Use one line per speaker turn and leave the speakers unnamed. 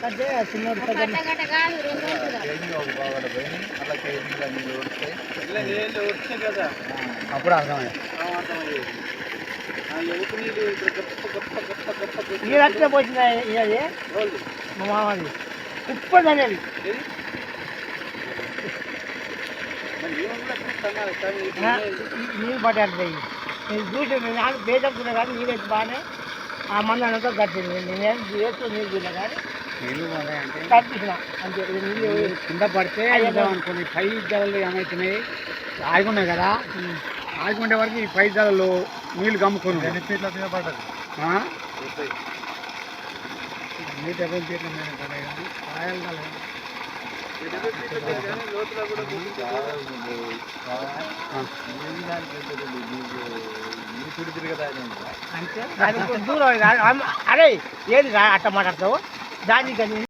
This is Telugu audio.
అంటే చిన్నోడు
ఒక గంట గంట కాదు 2 రోజులు
కేజీ ఒక పావుగంట పోయి అలా కేజీలో నీళ్ళు ఉడితే
ఇలా నీళ్ళు వచ్చాయి కదా
అప్పుడు అర్థమైంది
అర్థమయ్యేది ఎలుక నీళ్ళు ఇప్పుడు గొప్ప
నీళ్ళు అట్లే పోసింది అది
రోజు
మా మామది ఉప్పది అనేది
మరి ఏమో కూడా
నీళ్ళు పట్టేస్తాయి నేను చూసి నాకు బేజనుకున్నా కానీ నీళ్ళు అయితే బాగానే ఆ మందంతా కట్టింది నేను వేస్తూ నీళ్ళు చూడలే కానీ
నీళ్ళు అంటే
కట్టించిన అంతే నీళ్ళు
కింద పడితే అనుకోండి పై జలాలు ఏమవుతున్నాయి ఆగున్నాయి కదా ఆగుండే వరకు ఈ పై జలాలు నీళ్ళు గమ్ముకొని బెనిఫిట్లో మీద పడ్డది నీటి బెనిఫిట్లో మీద పడ్డాయి కానీ కాయలు
లోతులో కూడా
అంటే దానికి దూరం అరే ఏది అట్ట మాట్లాడతావు దానికి